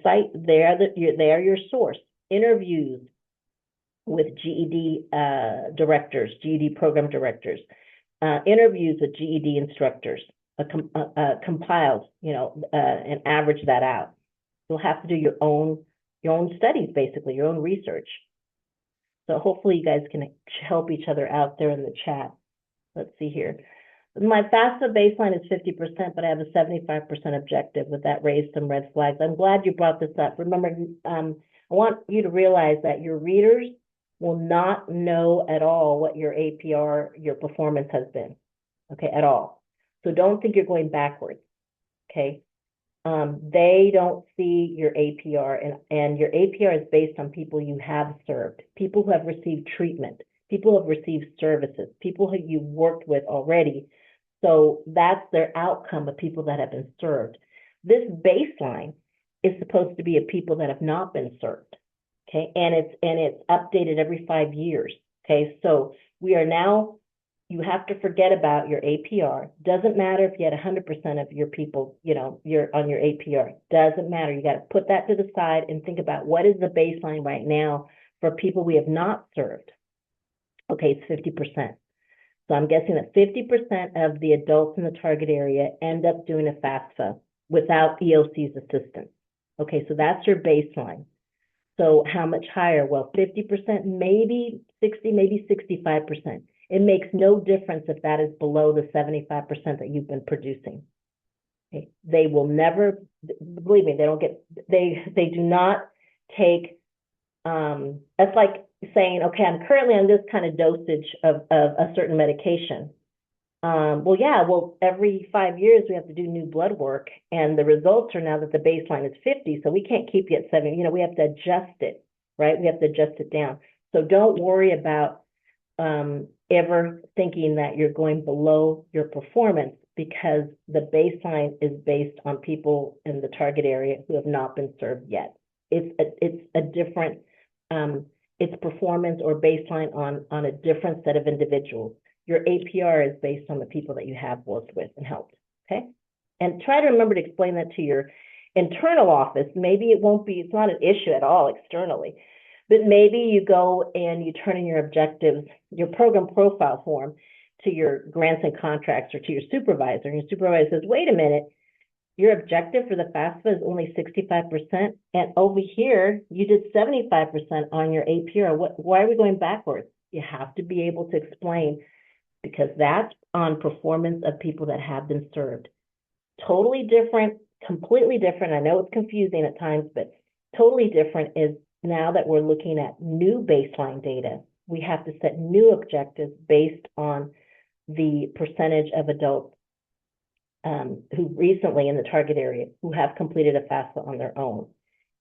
cite they are your source. Interviews with GED directors, GED program directors, interviews with GED instructors. Compiled, and average that out. You'll have to do your own studies, basically, your own research. So hopefully you guys can help each other out there in the chat. Let's see here. My FAFSA baseline is 50%, but I have a 75% objective. Would that raise some red flags? I'm glad you brought this up. Remember, I want you to realize that your readers will not know at all what your APR, your performance has been, okay, at all. So don't think you're going backwards, okay? They don't see your APR, and your APR is based on people you have served, people who have received treatment, people who have received services, people who you've worked with already. So that's their outcome of people that have been served. This baseline is supposed to be of people that have not been served, okay? And it's updated every 5 years, okay? So we are now. You have to forget about your APR. Doesn't matter if you had 100% of your people, you're on your APR. Doesn't matter. You got to put that to the side and think about what is the baseline right now for people we have not served. Okay, it's 50%. So I'm guessing that 50% of the adults in the target area end up doing a FAFSA without EOC's assistance. Okay, so that's your baseline. So how much higher? Well, 50%, maybe 60, maybe 65%. It makes no difference if that is below the 75% that you've been producing. Okay? They will never, believe me, they do not take, that's like saying, okay, I'm currently on this kind of dosage of a certain medication. Well, every 5 years we have to do new blood work, and the results are now that the baseline is 50, so we can't keep you at 70. We have to adjust it, right? We have to adjust it down. So don't worry about ever thinking that you're going below your performance, because the baseline is based on people in the target area who have not been served yet. It's a different, it's performance or baseline on a different set of individuals. Your APR is based on the people that you have worked with and helped, okay? And try to remember to explain that to your internal office. Maybe it's not an issue at all externally. But maybe you go and you turn in your objectives, your program profile form, to your grants and contracts or to your supervisor. And your supervisor says, wait a minute, your objective for the FAFSA is only 65%. And over here, you did 75% on your APR. Why are we going backwards? You have to be able to explain, because that's on performance of people that have been served. Totally different, completely different. I know it's confusing at times, but totally different is now that we're looking at new baseline data. We have to set new objectives based on the percentage of adults who recently in the target area who have completed a FAFSA on their own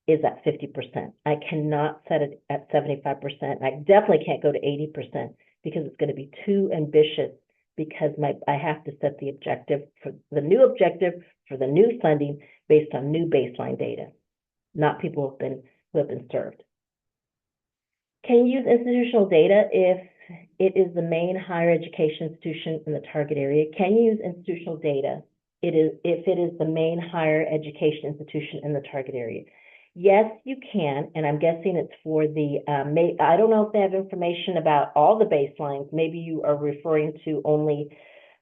is at 50%. I cannot set it at 75%. I definitely can't go to 80% because it's going to be too ambitious because I have to set the objective for the new objective for the new funding based on new baseline data, not people who have been served. Can you use institutional data if it is the main higher education institution in the target area? Can you use institutional data if it is the main higher education institution in the target area? Yes, you can, and I'm guessing it's for the, I don't know if they have information about all the baselines. Maybe you are referring to only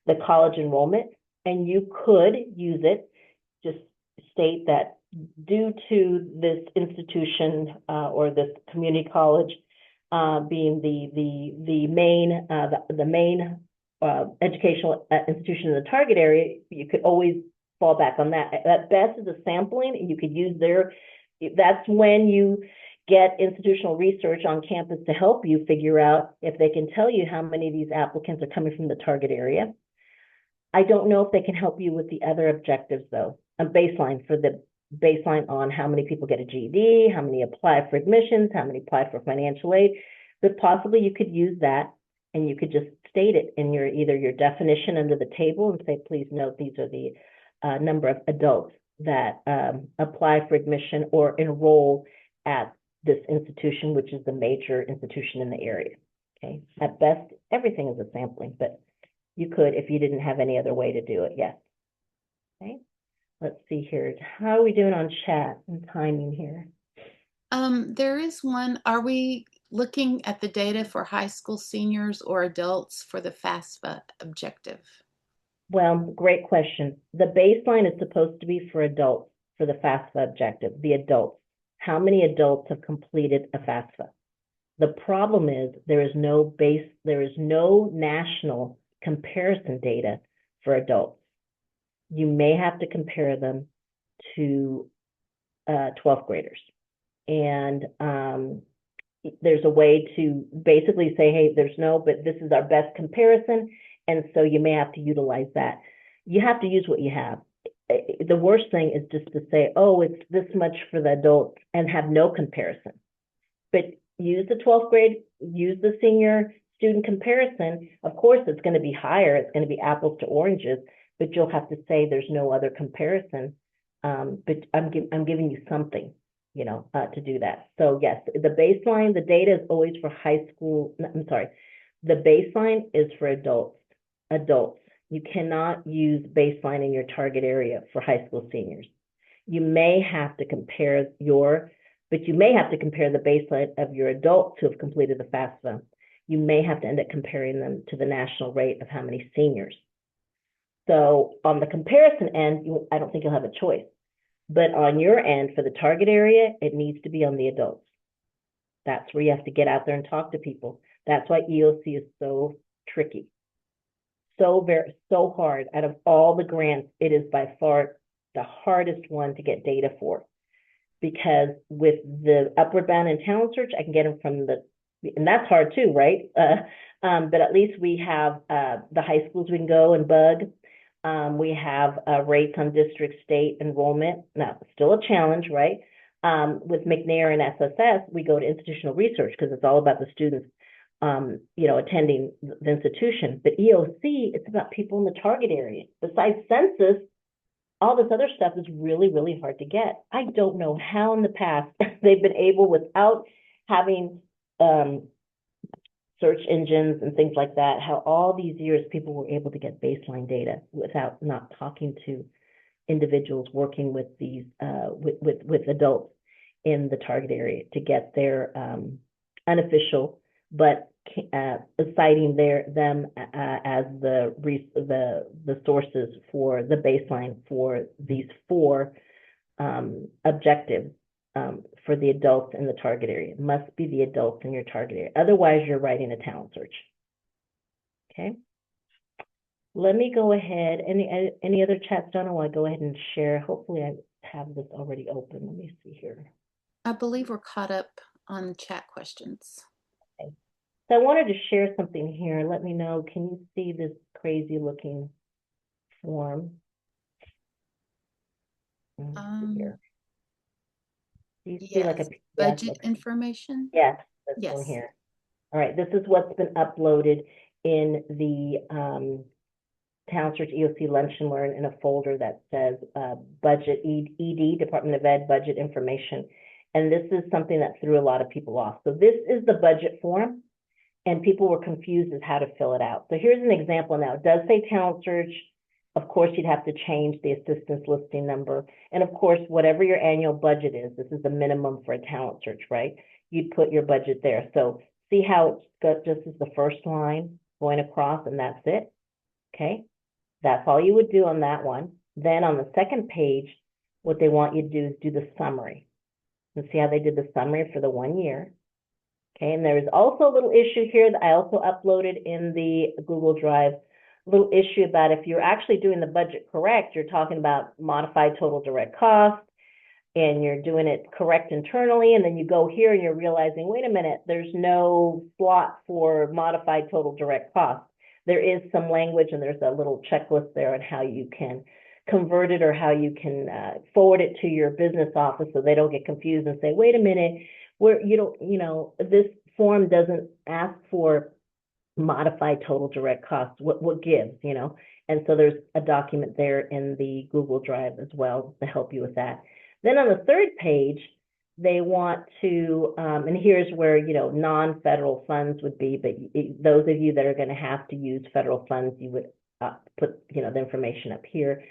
the college enrollment, and you could use it. Just state that due to this institution or this community college being the main educational institution in the target area, you could always fall back on that. At best is a sampling, and you could use that's when you get institutional research on campus to help you figure out if they can tell you how many of these applicants are coming from the target area. I don't know if they can help you with the other objectives though. A baseline on how many people get a GED, how many apply for admissions, how many apply for financial aid. But possibly you could use that and you could just state it in either your definition under the table and say, please note these are the number of adults that apply for admission or enroll at this institution, which is the major institution in the area. Okay. At best, everything is a sampling, but you could if you didn't have any other way to do it. Yes. Okay. Let's see here. How are we doing on chat and timing here? There is one. Are we looking at the data for high school seniors or adults for the FAFSA objective? Well, great question. The baseline is supposed to be for adults for the FAFSA objective, the adults. How many adults have completed a FAFSA? The problem is there is no national comparison data for adults. You may have to compare them to 12th graders. And there's a way to basically say, hey, but this is our best comparison. And so you may have to utilize that. You have to use what you have. The worst thing is just to say, oh, it's this much for the adults and have no comparison. But use the 12th grade, use the senior student comparison. Of course, it's going to be higher. It's going to be apples to oranges, but you'll have to say there's no other comparison. But I'm giving you something, to do that. So yes, the baseline, the data is always for high school. I'm sorry. The baseline is for adults. You cannot use baseline in your target area for high school seniors. You may have to compare the baseline of your adults who have completed the FAFSA. You may have to end up comparing them to the national rate of how many seniors. So on the comparison end, I don't think you'll have a choice. But on your end, for the target area, it needs to be on the adults. That's where you have to get out there and talk to people. That's why EOC is so tricky. So hard. Out of all the grants, it is by far the hardest one to get data for. Because with the Upward Bound and Talent Search, I can get them from and that's hard too, right? But at least we have the high schools we can go and bug. We have rates on district state enrollment. Now, still a challenge, right? With McNair and SSS, we go to institutional research because it's all about the students, attending the institution. But EOC, it's about people in the target area. Besides census, all this other stuff is really, really hard to get. I don't know how in the past they've been able, without having search engines and things like that, how all these years people were able to get baseline data without not talking to individuals working with these with adults in the target area to get their unofficial, but citing them as the sources for the baseline for these 4 objectives for the adults in the target area. It must be the adults in your target area. Otherwise, you're writing a talent search. Okay. Let me go ahead. Any other chats done? I want to go ahead and share. Hopefully, I have this already open. Let me see here. I believe we're caught up on chat questions. Okay. So I wanted to share something here. Let me know, can you see this crazy looking form? Here. Do you see like a Yes, PDF? budget information. Yes, this one Yes. here. All right, this is what's been uploaded in the Town Search EOC Lunch and Learn in a folder that says budget ED, Department of Ed budget information. And this is something that threw a lot of people off. So this is the budget form, and people were confused as how to fill it out. So here's an example now. It does say Town Search. Of course, you'd have to change the assistance listing number. And of course, whatever your annual budget is, this is the minimum for a talent search, right? You'd put your budget there. So see how it's got just as the first line going across, and that's it. Okay, that's all you would do on that one. Then on the second page, what they want you to do is do the summary. And see how they did the summary for the 1 year. Okay, and there's also a little issue here that I also uploaded in the Google Drive, a little issue about if you're actually doing the budget correct, you're talking about modified total direct cost, and you're doing it correct internally, and then you go here and you're realizing, wait a minute, there's no slot for modified total direct cost. There is some language, and there's a little checklist there on how you can convert it or how you can forward it to your business office so they don't get confused and say, wait a minute, this form doesn't ask for modified total direct costs. What gives, And so there's a document there in the Google Drive as well to help you with that. Then on the third page, they want to, and here's where, non-federal funds would be, but those of you that are going to have to use federal funds, you would put, the information up here.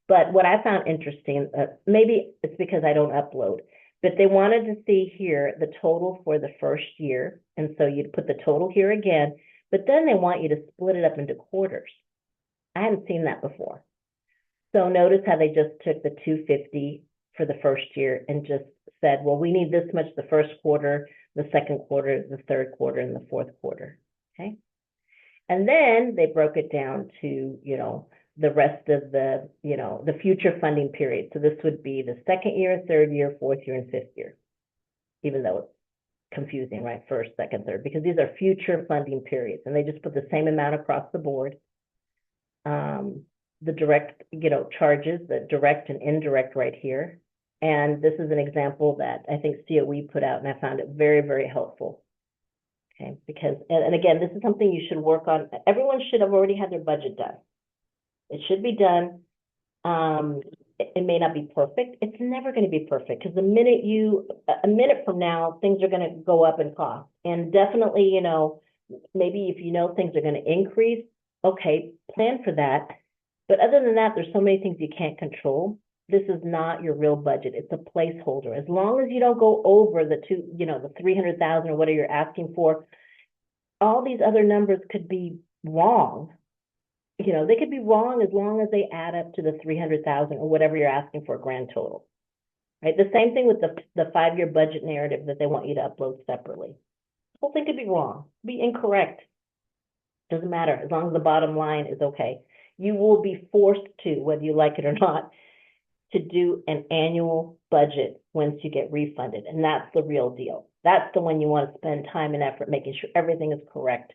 But what I found interesting, maybe it's because I don't upload, but they wanted to see here the total for the first year. And so you'd put the total here again, but then they want you to split it up into quarters. I hadn't seen that before. So notice how they just took the 250 for the first year and just said, well, we need this much the first quarter, the second quarter, the third quarter, and the fourth quarter. Okay. And then they broke it down to, the rest of the, the future funding period. So this would be the second year, third year, fourth year, and fifth year, even though it's confusing, right? First, second, third, because these are future funding periods, and they just put the same amount across the board. The direct, charges, the direct and indirect right here. And this is an example that I think COE put out, and I found it very, very helpful. Okay, because, and again, this is something you should work on. Everyone should have already had their budget done. It should be done. It may not be perfect. It's never going to be perfect, because a minute from now, things are going to go up in cost. And definitely, maybe if things are going to increase, okay, plan for that. But other than that, there's so many things you can't control. This is not your real budget. It's a placeholder. As long as you don't go over the the 300,000 or whatever you're asking for, all these other numbers could be wrong. They could be wrong as long as they add up to the 300,000 or whatever you're asking for a grand total, right? The same thing with the 5-year budget narrative that they want you to upload separately. The whole thing could be wrong, be incorrect. Doesn't matter, as long as the bottom line is okay. You will be forced to, whether you like it or not, to do an annual budget once you get refunded. And that's the real deal. That's the one you want to spend time and effort making sure everything is correct,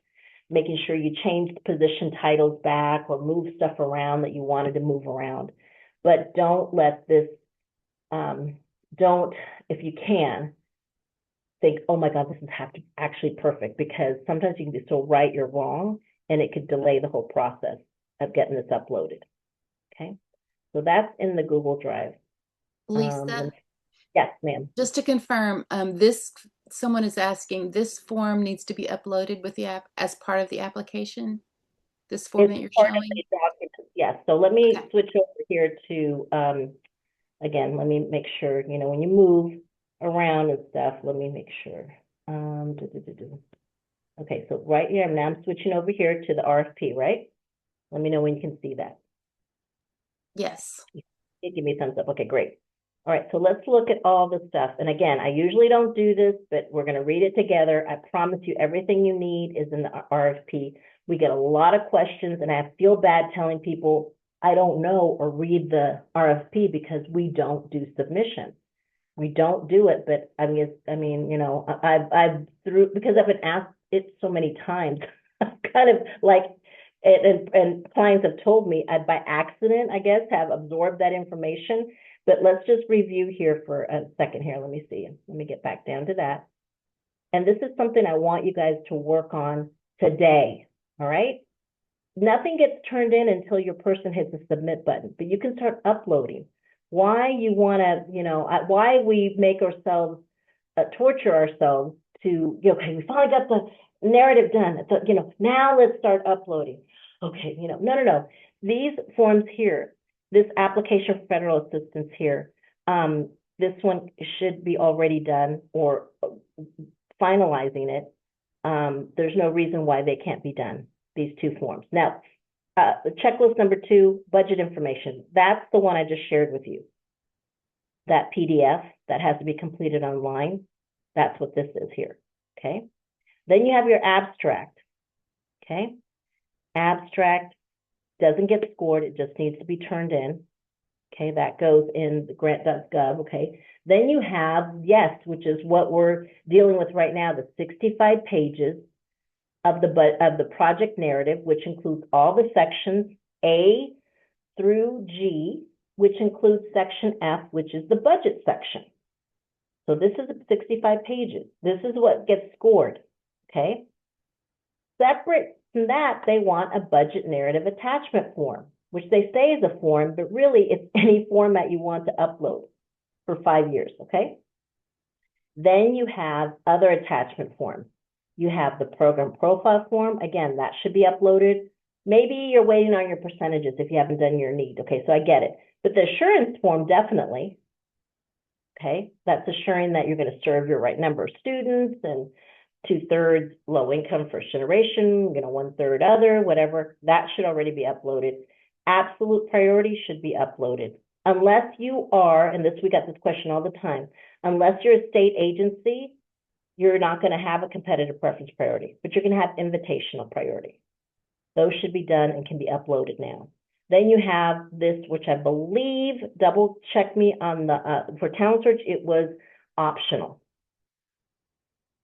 making sure you change the position titles back or move stuff around that you wanted to move around. But don't let this, if you can, think, oh my God, this is actually perfect, because sometimes you can be so right you're wrong, and it could delay the whole process of getting this uploaded. Okay, so that's in the Google Drive. Lisa, yes, ma'am. just to confirm, someone is asking, this form needs to be uploaded with the app as part of the application. This form that you're showing. Yes. So let me switch over here to again. Let me make sure when you move around and stuff. Let me make sure. Okay, so right here, now I'm switching over here to the RFP, right? Let me know when you can see that. Yes. Give me a thumbs up. Okay, great. All right, so let's look at all the stuff. And again, I usually don't do this, but we're going to read it together. I promise you everything you need is in the RFP. We get a lot of questions, and I feel bad telling people I don't know or read the RFP because we don't do submission. We don't do it, but you know, I've through, because I've been asked it so many times, I've kind of like, and clients have told me I, by accident, I guess, have absorbed that information. But let's just review here for a second here. Let me see. Let me get back down to that. And this is something I want you guys to work on today. All right. Nothing gets turned in until your person hits the submit button, but you can start uploading. Why you want to, you know, why we make ourselves torture ourselves to, you know, okay, we finally got the narrative done. You know, now let's start uploading. Okay, you know, no. These forms here, this application for federal assistance here, this one should be already done or finalizing it. There's no reason why they can't be done, these two forms. Now, checklist number 2, budget information. That's the one I just shared with you. That PDF that has to be completed online. That's what this is here, okay? Then you have your abstract, okay? Abstract doesn't get scored, it just needs to be turned in. Okay, that goes in the grant.gov, okay? Then you have, yes, which is what we're dealing with right now, the 65 pages of the project narrative, which includes all the sections A through G, which includes section F, which is the budget section. So this is 65 pages. This is what gets scored, okay? Separate from that, they want a budget narrative attachment form, which they say is a form, but really it's any format you want to upload for 5 years, okay? Then you have other attachment forms. You have the program profile form. Again, that should be uploaded. Maybe you're waiting on your percentages if you haven't done your need. Okay, so I get it. But the assurance form, definitely. Okay, that's assuring that you're going to serve your right number of students and 2/3 low income first generation, you know, 1/3 other, whatever. That should already be uploaded. Absolute priority should be uploaded. Unless you are, and this we got this question all the time, unless you're a state agency, you're not going to have a competitive preference priority, but you're going to have invitational priority. Those should be done and can be uploaded now. Then you have this, which I believe, double check me on the, for talent search, it was optional.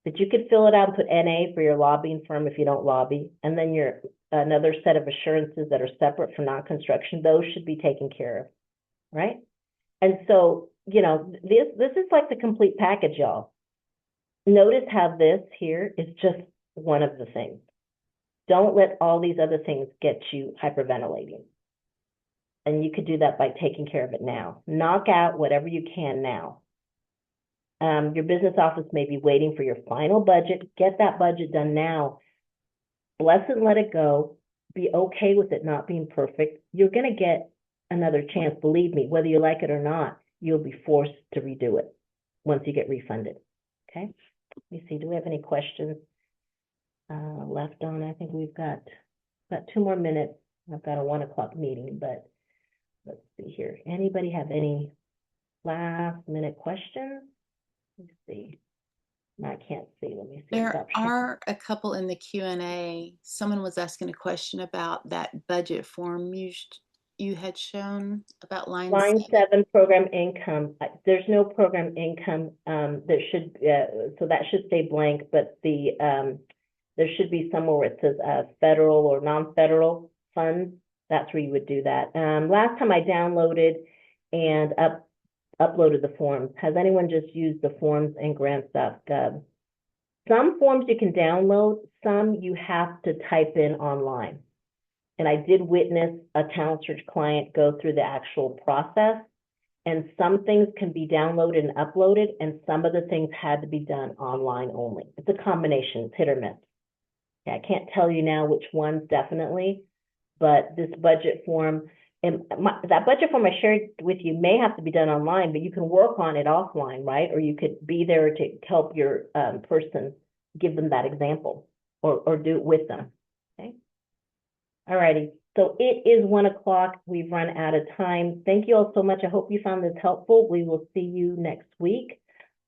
But you could fill it out and put NA for your lobbying firm if you don't lobby. And then your another set of assurances that are separate for non-construction, those should be taken care of, right? And so, you know, this is like the complete package, y'all. Notice how this here is just one of the things. Don't let all these other things get you hyperventilating. And you could do that by taking care of it now. Knock out whatever you can now. Your business office may be waiting for your final budget. Get that budget done now. Bless it and let it go. Be okay with it not being perfect. You're going to get another chance, believe me, whether you like it or not, you'll be forced to redo it once you get refunded. Okay, let me see, do we have any questions left on? I think we've got 2 more minutes. I've got a 1 o'clock meeting, but let's see here. Anybody have any last minute questions? Let's see. No, I can't see. Let me see. There are a couple in the Q&A. Someone was asking a question about that budget form you had shown about line 7, program income. There's no program income. There should so that should stay blank, but the there should be somewhere where it says federal or non-federal funds. That's where you would do that. Last time I downloaded and uploaded the forms. Has anyone just used the forms in grants.gov? Some forms you can download, some you have to type in online. And I did witness a talent search client go through the actual process, and some things can be downloaded and uploaded, and some of the things had to be done online only. It's a combination, it's hit or miss. Okay, I can't tell you now which ones definitely, but this budget form, and that budget form I shared with you may have to be done online, but you can work on it offline, right? Or you could be there to help your person, give them that example, or do it with them, okay? All righty, so it is 1 o'clock. We've run out of time. Thank you all so much. I hope you found this helpful. We will see you next week.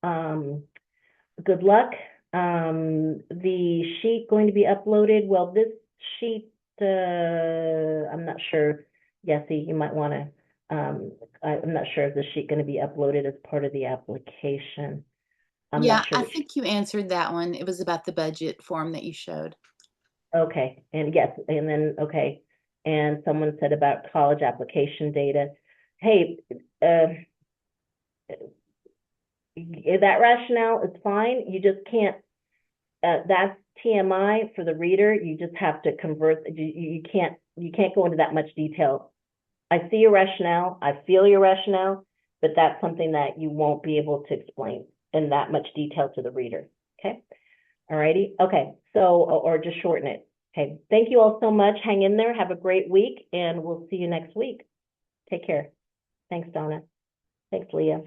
Good luck. The sheet going to be uploaded. Well, this sheet, I'm not sure. Yessie, you might want to I'm not sure if the sheet going to be uploaded as part of the application. I'm Yeah, not sure I which. think you answered that one. It was about the budget form that you showed. Okay, and yes, and then, okay, and someone said about college application data. Hey, that rationale is fine. You just can't, that's TMI for the reader. You just have to convert, you can't go into that much detail. I see your rationale, I feel your rationale, but that's something that you won't be able to explain in that much detail to the reader. Okay. All righty. Okay. So, or just shorten it. Okay. Thank you all so much. Hang in there. Have a great week, and we'll see you next week. Take care. Thanks, Donna. Thanks, Leah.